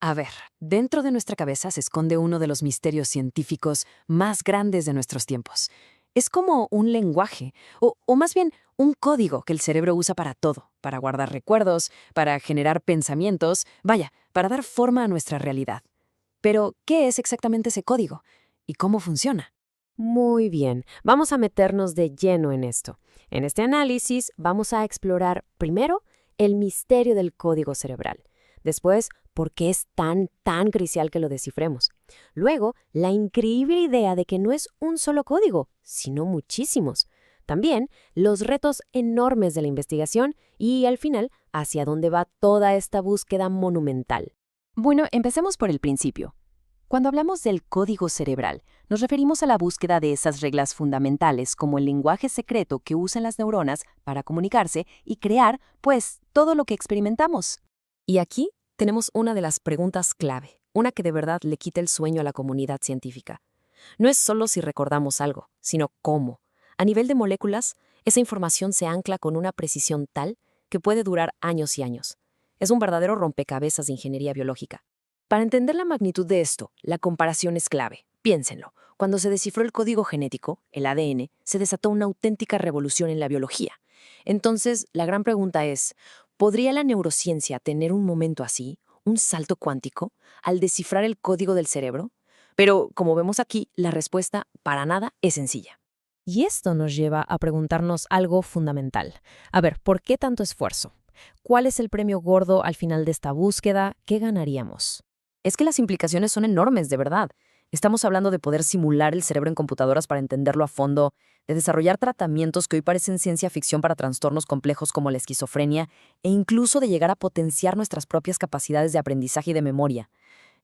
A ver, dentro de nuestra cabeza se esconde uno de los misterios científicos más grandes de nuestros tiempos. Es como un lenguaje, o más bien un código que el cerebro usa para todo, para guardar recuerdos, para generar pensamientos, vaya, para dar forma a nuestra realidad. Pero, ¿qué es exactamente ese código? ¿Y cómo funciona? Muy bien, vamos a meternos de lleno en esto. En este análisis vamos a explorar primero el misterio del código cerebral. Después, por qué es tan crucial que lo descifremos. Luego, la increíble idea de que no es un solo código, sino muchísimos. También, los retos enormes de la investigación y, al final, hacia dónde va toda esta búsqueda monumental. Bueno, empecemos por el principio. Cuando hablamos del código cerebral, nos referimos a la búsqueda de esas reglas fundamentales como el lenguaje secreto que usan las neuronas para comunicarse y crear, pues, todo lo que experimentamos. Y aquí tenemos una de las preguntas clave, una que de verdad le quita el sueño a la comunidad científica. No es solo si recordamos algo, sino cómo. A nivel de moléculas, esa información se ancla con una precisión tal que puede durar años y años. Es un verdadero rompecabezas de ingeniería biológica. Para entender la magnitud de esto, la comparación es clave. Piénsenlo. Cuando se descifró el código genético, el ADN, se desató una auténtica revolución en la biología. Entonces, la gran pregunta es, ¿podría la neurociencia tener un momento así, un salto cuántico, al descifrar el código del cerebro? Pero, como vemos aquí, la respuesta para nada es sencilla. Y esto nos lleva a preguntarnos algo fundamental. A ver, ¿por qué tanto esfuerzo? ¿Cuál es el premio gordo al final de esta búsqueda? ¿Qué ganaríamos? Es que las implicaciones son enormes, de verdad. Estamos hablando de poder simular el cerebro en computadoras para entenderlo a fondo, de desarrollar tratamientos que hoy parecen ciencia ficción para trastornos complejos como la esquizofrenia, e incluso de llegar a potenciar nuestras propias capacidades de aprendizaje y de memoria.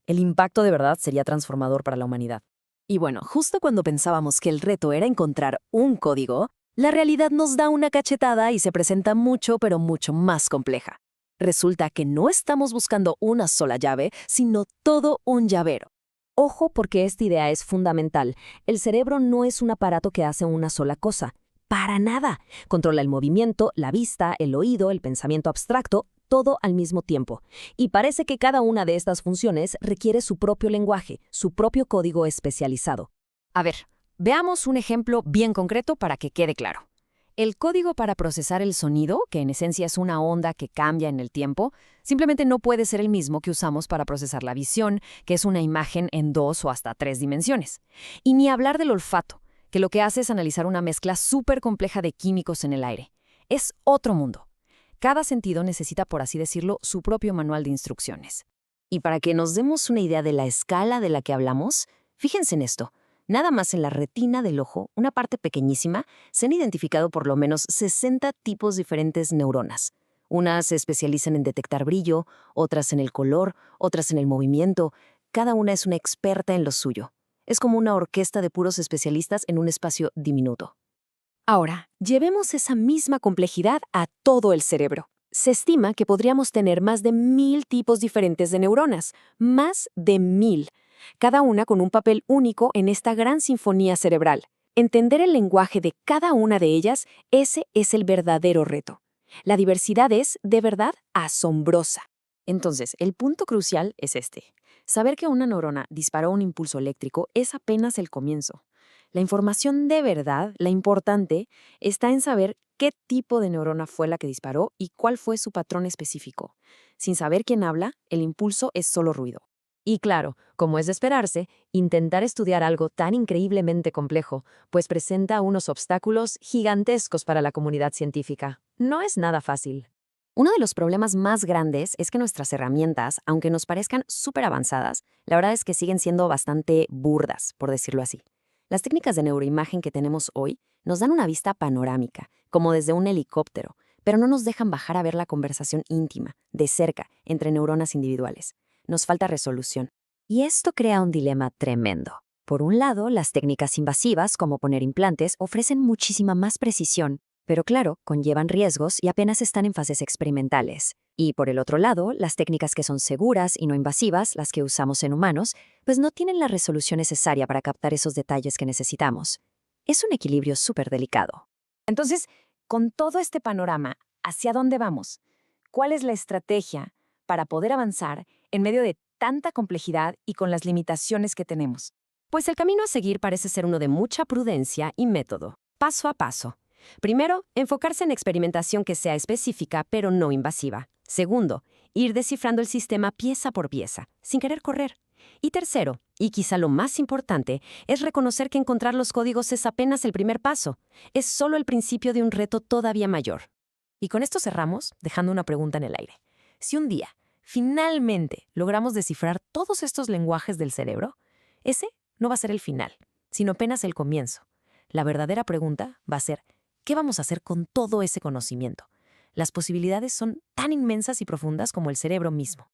El impacto de verdad sería transformador para la humanidad. Y bueno, justo cuando pensábamos que el reto era encontrar un código, la realidad nos da una cachetada y se presenta mucho, pero mucho más compleja. Resulta que no estamos buscando una sola llave, sino todo un llavero. Ojo porque esta idea es fundamental. El cerebro no es un aparato que hace una sola cosa. Para nada. Controla el movimiento, la vista, el oído, el pensamiento abstracto, todo al mismo tiempo. Y parece que cada una de estas funciones requiere su propio lenguaje, su propio código especializado. A ver, veamos un ejemplo bien concreto para que quede claro. El código para procesar el sonido, que en esencia es una onda que cambia en el tiempo, simplemente no puede ser el mismo que usamos para procesar la visión, que es una imagen en 2 o hasta 3 dimensiones. Y ni hablar del olfato, que lo que hace es analizar una mezcla súper compleja de químicos en el aire. Es otro mundo. Cada sentido necesita, por así decirlo, su propio manual de instrucciones. Y para que nos demos una idea de la escala de la que hablamos, fíjense en esto. Nada más en la retina del ojo, una parte pequeñísima, se han identificado por lo menos 60 tipos diferentes neuronas. Unas se especializan en detectar brillo, otras en el color, otras en el movimiento. Cada una es una experta en lo suyo. Es como una orquesta de puros especialistas en un espacio diminuto. Ahora, llevemos esa misma complejidad a todo el cerebro. Se estima que podríamos tener más de 1000 tipos diferentes de neuronas, más de 1000, cada una con un papel único en esta gran sinfonía cerebral. Entender el lenguaje de cada una de ellas, ese es el verdadero reto. La diversidad es, de verdad, asombrosa. Entonces, el punto crucial es este. Saber que una neurona disparó un impulso eléctrico es apenas el comienzo. La información de verdad, la importante, está en saber qué tipo de neurona fue la que disparó y cuál fue su patrón específico. Sin saber quién habla, el impulso es solo ruido. Y claro, como es de esperarse, intentar estudiar algo tan increíblemente complejo, pues presenta unos obstáculos gigantescos para la comunidad científica. No es nada fácil. Uno de los problemas más grandes es que nuestras herramientas, aunque nos parezcan súper avanzadas, la verdad es que siguen siendo bastante burdas, por decirlo así. Las técnicas de neuroimagen que tenemos hoy nos dan una vista panorámica, como desde un helicóptero, pero no nos dejan bajar a ver la conversación íntima, de cerca, entre neuronas individuales. Nos falta resolución. Y esto crea un dilema tremendo. Por un lado, las técnicas invasivas, como poner implantes, ofrecen muchísima más precisión, pero claro, conllevan riesgos y apenas están en fases experimentales. Y por el otro lado, las técnicas que son seguras y no invasivas, las que usamos en humanos, pues no tienen la resolución necesaria para captar esos detalles que necesitamos. Es un equilibrio súper delicado. Entonces, con todo este panorama, ¿hacia dónde vamos? ¿Cuál es la estrategia para poder avanzar en medio de tanta complejidad y con las limitaciones que tenemos? Pues el camino a seguir parece ser uno de mucha prudencia y método, paso a paso. Primero, enfocarse en experimentación que sea específica pero no invasiva. Segundo, ir descifrando el sistema pieza por pieza, sin querer correr. Y tercero, y quizá lo más importante, es reconocer que encontrar los códigos es apenas el primer paso. Es solo el principio de un reto todavía mayor. Y con esto cerramos, dejando una pregunta en el aire. Si un día, finalmente, logramos descifrar todos estos lenguajes del cerebro, ese no va a ser el final, sino apenas el comienzo. La verdadera pregunta va a ser, ¿qué vamos a hacer con todo ese conocimiento? Las posibilidades son tan inmensas y profundas como el cerebro mismo.